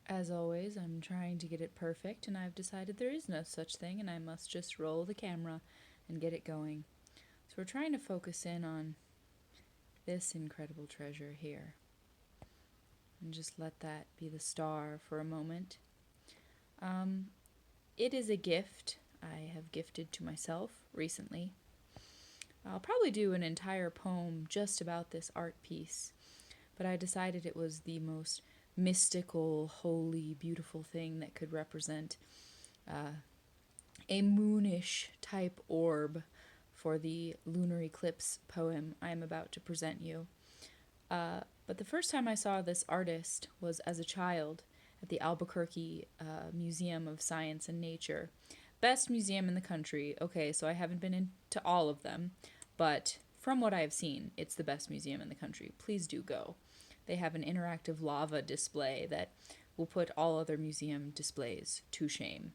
As always, I'm trying to get it perfect, and I've decided there is no such thing, and I must just roll the camera and get it going. So we're trying to focus in on this incredible treasure here, and just let that be the star for a moment. It is a gift I have gifted to myself recently. I'll probably do an entire poem just about this art piece, but I decided it was the most mystical, holy, beautiful thing that could represent a moonish type orb for the lunar eclipse poem I am about to present you. But the first time I saw this artist was as a child at the Albuquerque Museum of Science and Nature. Best museum in the country. Okay, so I haven't been into all of them, but from what I have seen, it's the best museum in the country. Please do go. They have an interactive lava display that will put all other museum displays to shame.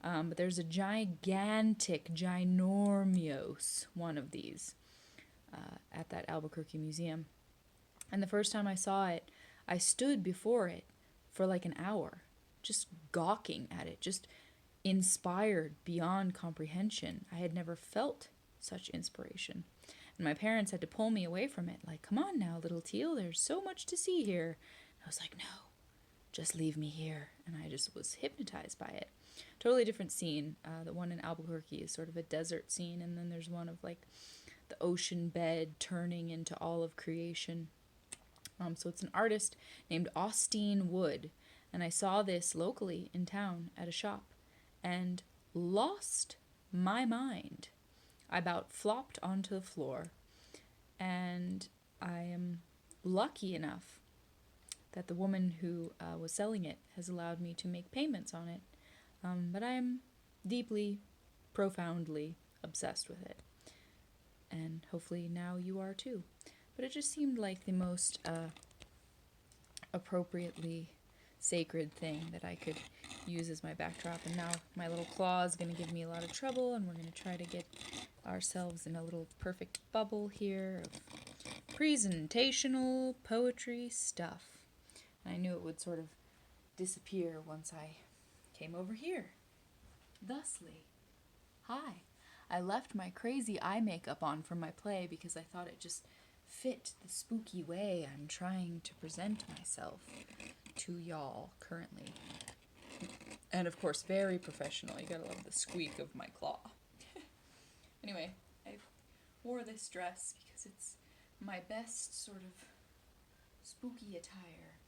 But there's a gigantic, ginormous one of these at that Albuquerque museum. And the first time I saw it, I stood before it for like an hour, just gawking at it, just inspired beyond comprehension. I had never felt such inspiration. And my parents had to pull me away from it, like, come on now, little Teal, there's so much to see here. And I was like, no, just leave me here. And I just was hypnotized by it. Totally different scene. The one in Albuquerque is sort of a desert scene, and then there's one of like the ocean bed turning into all of creation. So it's an artist named Austin Wood, and I saw this locally in town at a shop and lost my mind. I about flopped onto the floor, and I am lucky enough that the woman who was selling it has allowed me to make payments on it. But I am deeply, profoundly obsessed with it. And hopefully now you are too. But it just seemed like the most appropriately sacred thing that I could use as my backdrop. And now my little claw is going to give me a lot of trouble, and we're going to try to get ourselves in a little perfect bubble here of presentational poetry stuff. And I knew it would sort of disappear once I came over here. Thusly. Hi. I left my crazy eye makeup on from my play because I thought it just fit the spooky way I'm trying to present myself to y'all currently. And of course, very professional. You gotta love the squeak of my claw. Anyway, I wore this dress because it's my best sort of spooky attire.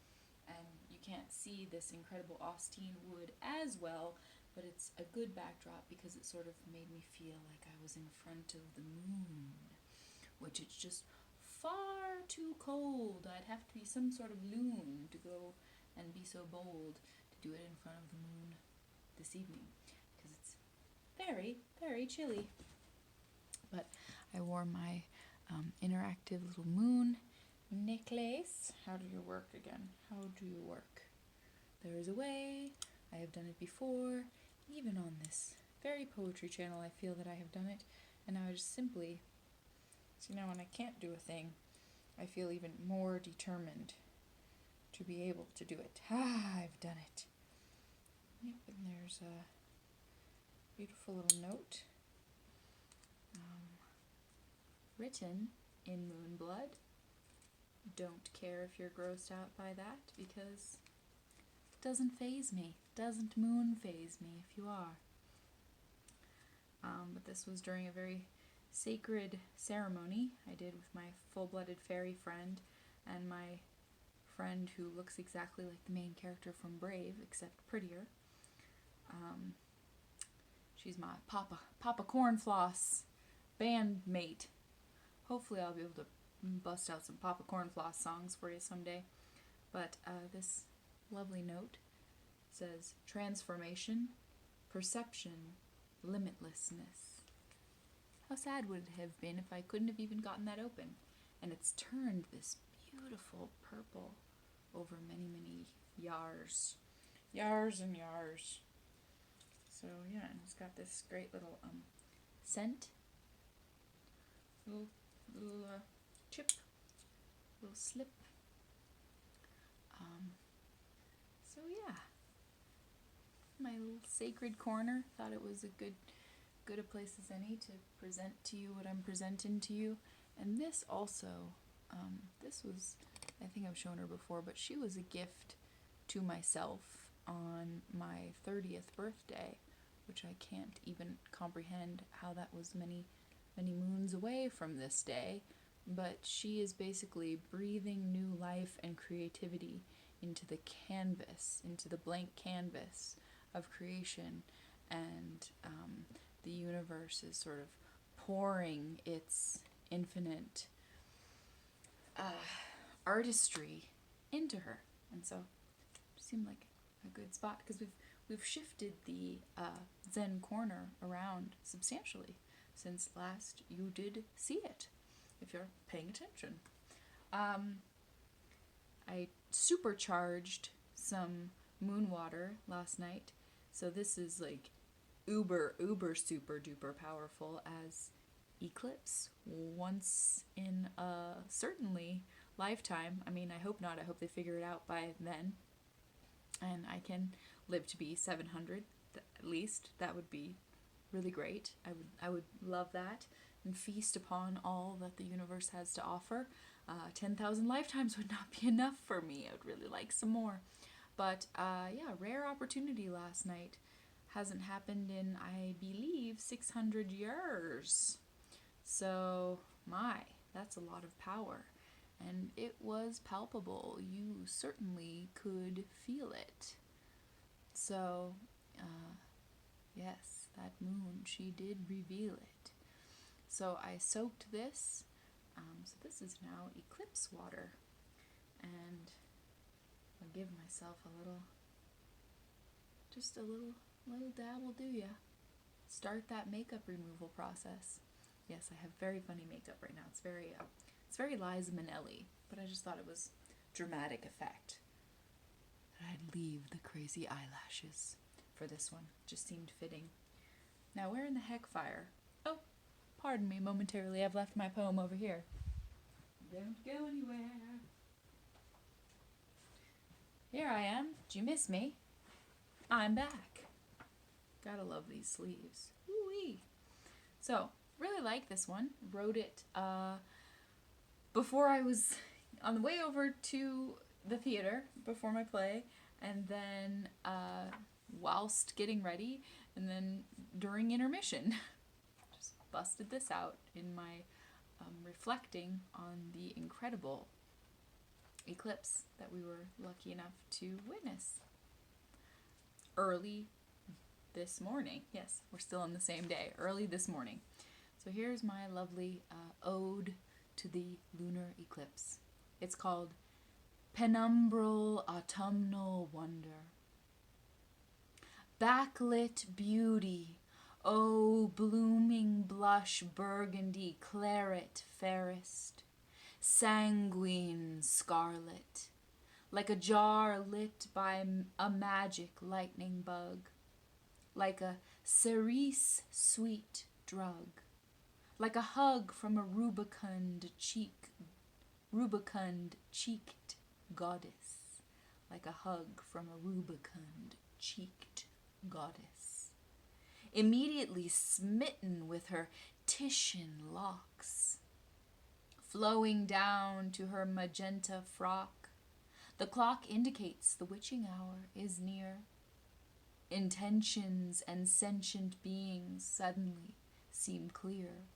And you can't see this incredible Austin Wood as well, but it's a good backdrop because it sort of made me feel like I was in front of the moon, which it's just far too cold. I'd have to be some sort of loon to go and be so bold to do it in front of the moon this evening because it's very, very chilly. But I wore my interactive little moon necklace. How do you work again? How do you work? There is a way. I have done it before. Even on this very poetry channel, I feel that I have done it. And now I just simply, so now when I can't do a thing, I feel even more determined to be able to do it. I've done it. Yep, and there's a beautiful little note written in moon blood. Don't care if you're grossed out by that because it doesn't faze me. Doesn't moon faze me if you are. But this was during a very sacred ceremony I did with my full-blooded fairy friend and my friend who looks exactly like the main character from Brave, except prettier. She's my Papa Cornfloss bandmate. Hopefully I'll be able to bust out some Papa Cornfloss songs for you someday. But this lovely note says, transformation, perception, limitlessness. How sad would it have been if I couldn't have even gotten that open? And it's turned this beautiful purple over many, many yars. Yars and yars. So yeah, and it's got this great little scent. Little chip. Little slip. So yeah. my little sacred corner. Thought it was a good a place as any to present to you what I'm presenting to you. And this also, this was, I think I've shown her before, but she was a gift to myself on my 30th birthday, which I can't even comprehend how that was many moons away from this day. But she is basically breathing new life and creativity into the canvas, into the blank canvas of creation, and the universe is sort of pouring its infinite artistry into her. And so it seemed like a good spot, because we've shifted the Zen corner around substantially since last you did see it, if you're paying attention. I supercharged some moon water last night, so this is like uber super duper powerful as eclipse once in a certainly lifetime. I mean, I hope not. I hope they figure it out by then and I can live to be 700 at least. That would be really great. I would love that and feast upon all that the universe has to offer. 10,000 lifetimes would not be enough for me. I would really like some more. But yeah, rare opportunity last night. Hasn't happened in, I believe, 600 years. So, that's a lot of power. And it was palpable. You certainly could feel it. So, yes, that moon, she did reveal it. So I soaked this. So this is now eclipse water. And I'll give myself a little dab will do ya. Start that makeup removal process. Yes, I have very funny makeup right now. It's very Liza Minnelli, but I just thought it was dramatic effect. And I'd leave the crazy eyelashes for this one. Just seemed fitting. Now, where in the heck fire? Oh, pardon me momentarily. I've left my poem over here. Don't go anywhere. Here I am. Did you miss me? I'm back. Gotta love these sleeves. Woo-wee. So, really like this one. Wrote it before I was on the way over to the theater before my play, and then whilst getting ready, and then during intermission. Just busted this out in my reflecting on the incredible eclipse that we were lucky enough to witness early this morning. Yes, we're still on the same day, early this morning. So here's my lovely ode to the lunar eclipse. It's called Penumbral Autumnal Wonder. Backlit beauty, oh blooming blush burgundy, claret fairest, sanguine scarlet, like a jar lit by a magic lightning bug, like a cerise sweet drug, like a hug from a rubicund-cheeked goddess, like a hug from a rubicund-cheeked goddess, immediately smitten with her Titian locks, flowing down to her magenta frock. The clock indicates the witching hour is near. Intentions and sentient beings suddenly seem clear.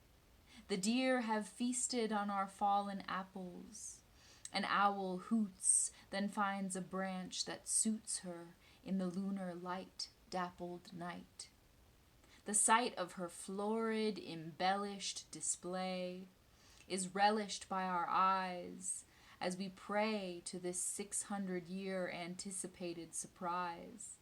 The deer have feasted on our fallen apples. An owl hoots, then finds a branch that suits her in the lunar light-dappled night. The sight of her florid, embellished display is relished by our eyes as we pray to this 600-year anticipated surprise.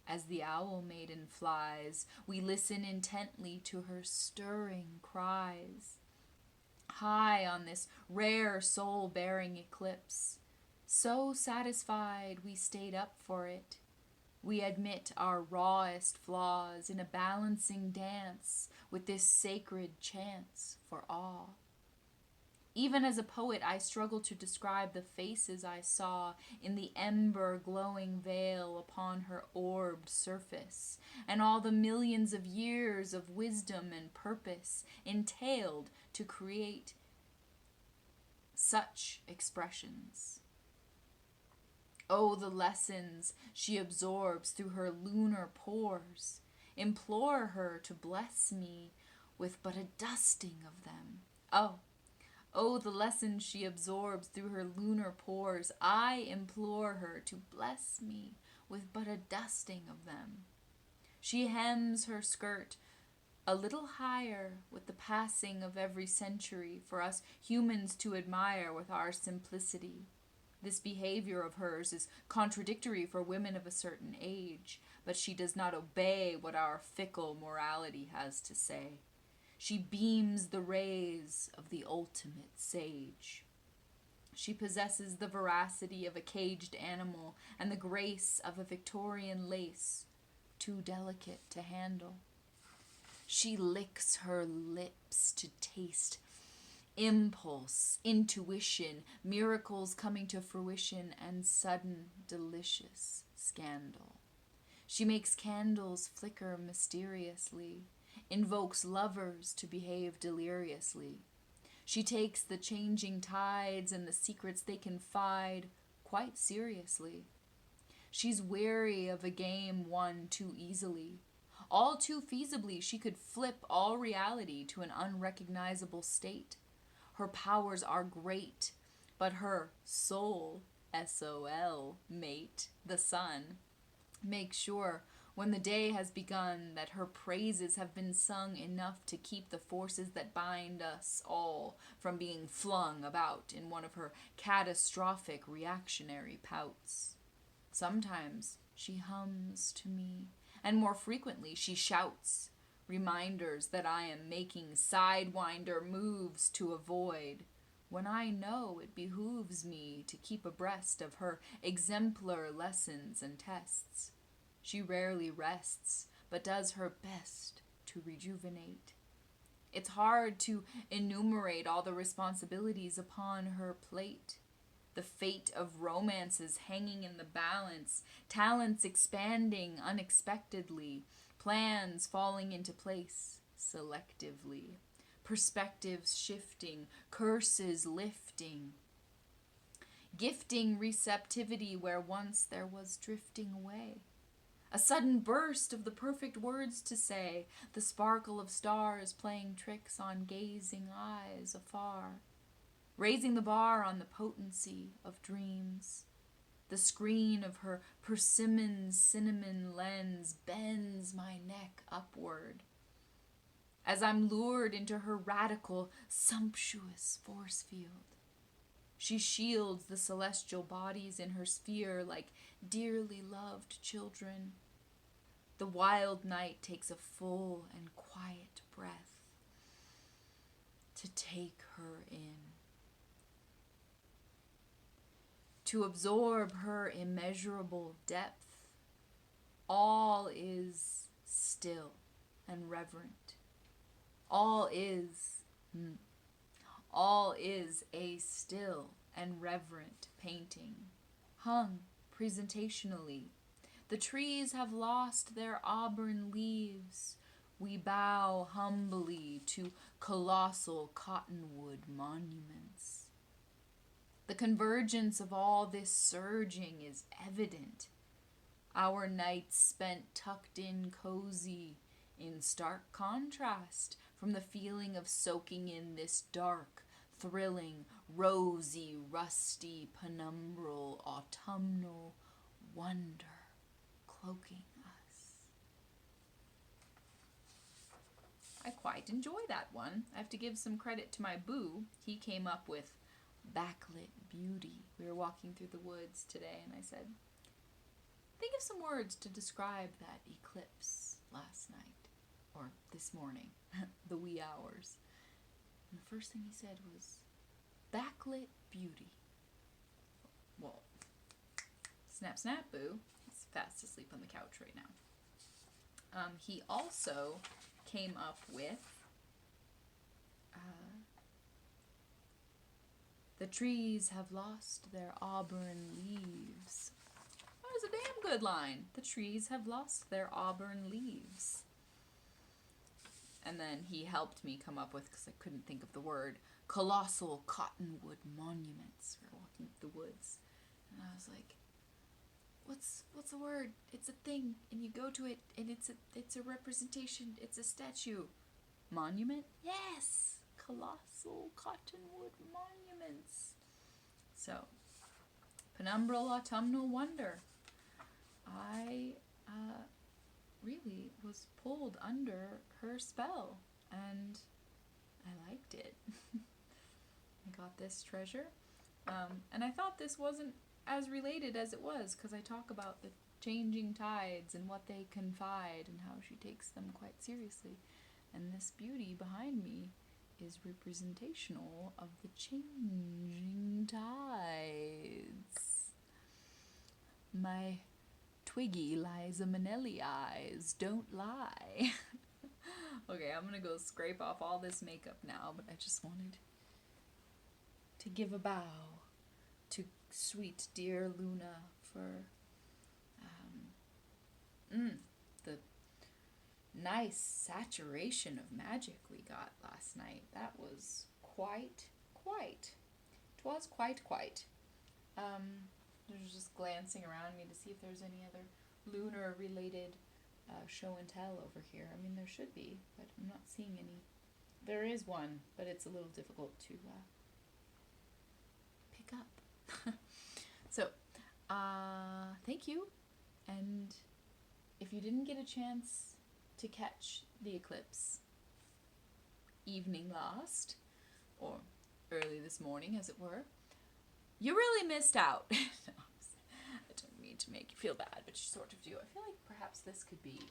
As the owl maiden flies, we listen intently to her stirring cries. High on this rare soul-bearing eclipse, so satisfied we stayed up for it, we admit our rawest flaws in a balancing dance with this sacred chance for awe. Even as a poet, I struggle to describe the faces I saw in the ember glowing veil upon her orbed surface, and all the millions of years of wisdom and purpose entailed to create such expressions. Oh, the lessons she absorbs through her lunar pores. Implore her to bless me with but a dusting of them. Oh, the lessons she absorbs through her lunar pores. I implore her to bless me with but a dusting of them. She hems her skirt a little higher with the passing of every century for us humans to admire with our simplicity. This behavior of hers is contradictory for women of a certain age, but she does not obey what our fickle morality has to say. She beams the rays of the ultimate sage. She possesses the veracity of a caged animal and the grace of a Victorian lace, too delicate to handle. She licks her lips to taste impulse, intuition, miracles coming to fruition, and sudden, delicious scandal. She makes candles flicker mysteriously, invokes lovers to behave deliriously. She takes the changing tides and the secrets they confide quite seriously. She's weary of a game won too easily. All too feasibly, she could flip all reality to an unrecognizable state. Her powers are great, but her soul, SOL, mate, the sun, makes sure when the day has begun that her praises have been sung enough to keep the forces that bind us all from being flung about in one of her catastrophic reactionary pouts. Sometimes she hums to me, and more frequently she shouts, reminders that I am making sidewinder moves to avoid, when I know it behooves me to keep abreast of her exemplar lessons and tests. She rarely rests, but does her best to rejuvenate. It's hard to enumerate all the responsibilities upon her plate. The fate of romances hanging in the balance, talents expanding unexpectedly, plans falling into place selectively, perspectives shifting, curses lifting, gifting receptivity where once there was drifting away. A sudden burst of the perfect words to say, the sparkle of stars playing tricks on gazing eyes afar, raising the bar on the potency of dreams. The screen of her persimmon cinnamon lens bends my neck upward as I'm lured into her radical, sumptuous force field. She shields the celestial bodies in her sphere like dearly loved children. The wild night takes a full and quiet breath to take her in, to absorb her immeasurable depth. All is still and reverent. All is a still and reverent painting, hung presentationally. The trees have lost their auburn leaves. We bow humbly to colossal cottonwood monuments. The convergence of all this surging is evident. Our nights spent tucked in cozy, in stark contrast from the feeling of soaking in this dark, thrilling, rosy, rusty, penumbral, autumnal wonder cloaking us. I quite enjoy that one. I have to give some credit to my boo. He came up with backlit beauty. We were walking through the woods today and I said, think of some words to describe that eclipse last night, or this morning, the wee hours. And the first thing he said was, backlit beauty. Well, snap, snap, boo. He's fast asleep on the couch right now. He also came up with The trees have lost their auburn leaves. That was a damn good line. The trees have lost their auburn leaves. And then he helped me come up with, because I couldn't think of the word, colossal cottonwood monuments. We were walking through the woods. And I was like, what's a word? It's a thing, and you go to it, and it's a representation. It's a statue. Monument? Yes! Colossal cottonwood monuments. So, Penumbral Autumnal Wonder. I really was pulled under her spell, and I liked it. I got this treasure, and I thought this wasn't as related as it was, because I talk about the changing tides and what they confide and how she takes them quite seriously. And this beauty behind me is representational of the changing tides. My Twiggy Liza Minnelli eyes don't lie. Okay, I'm gonna go scrape off all this makeup now, but I just wanted to give a bow to sweet dear Luna for the nice saturation of magic we got last night. That was quite. It was quite. I was just glancing around me to see if there's any other lunar-related show and tell over here. I mean, there should be, but I'm not seeing any. There is one, but it's a little difficult to pick up. So, thank you. And if you didn't get a chance to catch the eclipse evening last, or early this morning, as it were, you really missed out. No, I don't mean to make you feel bad, but you sort of do. I feel like perhaps this could be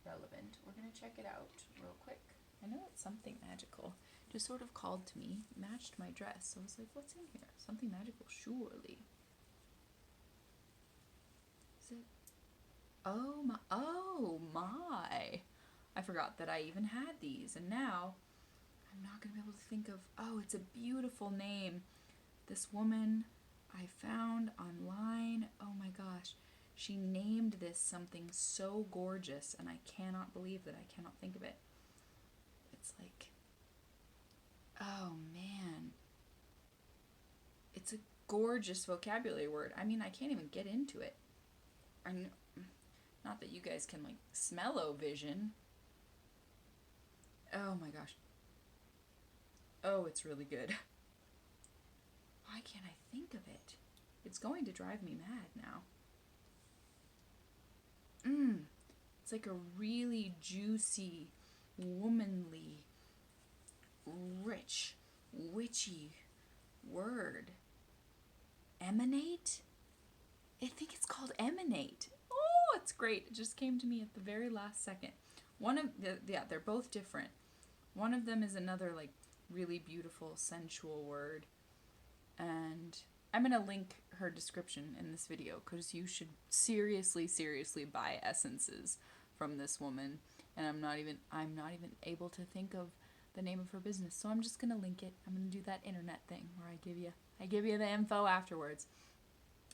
relevant. We're going to check it out real quick. I know it's something magical. Just sort of called to me, matched my dress. So I was like, what's in here? Something magical, surely. Is it? Oh my. I forgot that I even had these. And now I'm not going to be able to think of, it's a beautiful name. This woman I found online, oh my gosh, she named this something so gorgeous, and I cannot believe that I cannot think of it. It's like, oh man, it's a gorgeous vocabulary word. I mean, I can't even get into it. Not that you guys can, like, smell-o-vision. Oh my gosh. Oh, it's really good. Why can't I think of it? It's going to drive me mad now. It's like a really juicy, womanly, rich, witchy word. Emanate? I think it's called emanate. Oh, it's great. It just came to me at the very last second. They're both different. One of them is another, like, really beautiful, sensual word. And I'm going to link her description in this video, because you should seriously buy essences from this woman. And I'm not even able to think of the name of her business, so I'm just going to link it. I'm going to do that internet thing where I give you the info afterwards.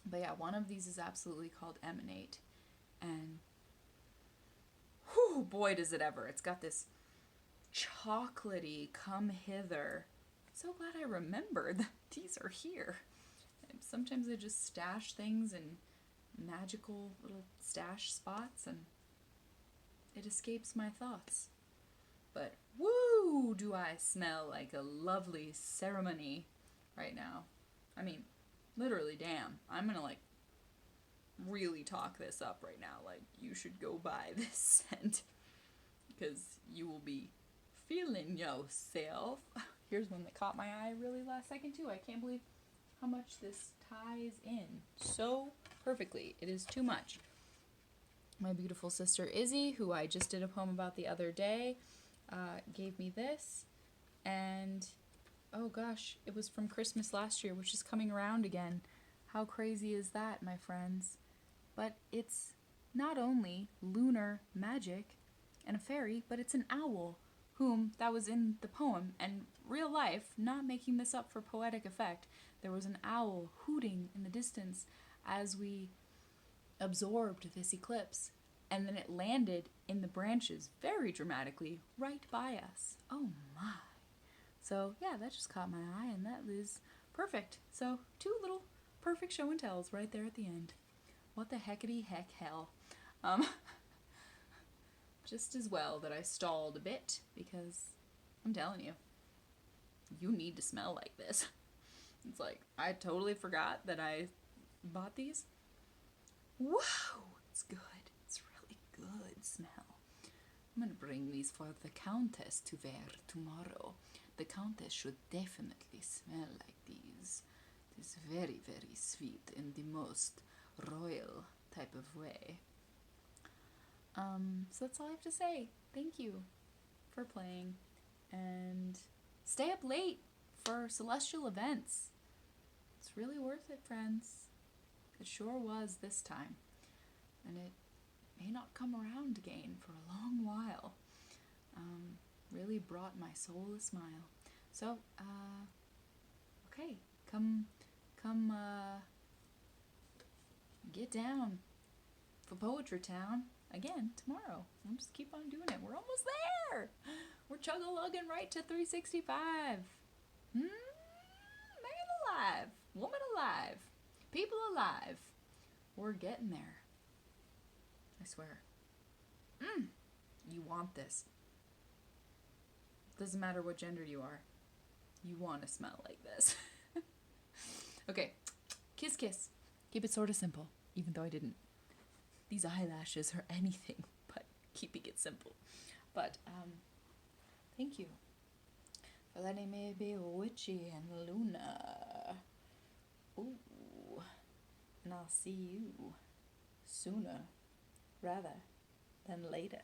But yeah, one of these is absolutely called Emanate. And whew, boy does it ever. It's got this chocolatey come hither. So glad I remembered that these are here. And sometimes I just stash things in magical little stash spots and it escapes my thoughts. But woo, do I smell like a lovely ceremony right now. I mean, literally, damn. I'm gonna, like, really talk this up right now. Like, you should go buy this scent because you will be feeling yourself. Here's one that caught my eye really last second too. I can't believe how much this ties in so perfectly. It is too much. My beautiful sister Izzy, who I just did a poem about the other day, gave me this, and oh gosh, it was from Christmas last year, which is coming around again. How crazy is that, my friends? But it's not only lunar magic and a fairy, but it's an owl whom that was in the poem, and real life, not making this up for poetic effect, there was an owl hooting in the distance as we absorbed this eclipse, and then it landed in the branches very dramatically right by us. Oh my. So yeah, that just caught my eye, and that is perfect. So 2 little perfect show and tells right there at the end. What the heckity heck hell. Just as well that I stalled a bit, because I'm telling you, you need to smell like this. It's like, I totally forgot that I bought these. Whoa, it's good. It's really good smell. I'm gonna bring these for the Countess to wear tomorrow. The Countess should definitely smell like these. It is very, very sweet in the most royal type of way. So that's all I have to say. Thank you for playing, and stay up late for celestial events. It's really worth it, friends. It sure was this time, and it may not come around again for a long while. Really brought my soul a smile. So, okay, come, get down for Poetry Town again tomorrow. We'll just keep on doing it. We're almost there. We're chug-a-lugging right to 365. Man alive, woman alive, people alive. We're getting there. I swear. You want this. Doesn't matter what gender you are. You want to smell like this. Okay, kiss, kiss. Keep it sort of simple, even though I didn't. These eyelashes are anything but keeping it simple. But, thank you for letting me be Witchy and Luna. Ooh. And I'll see you sooner rather than later.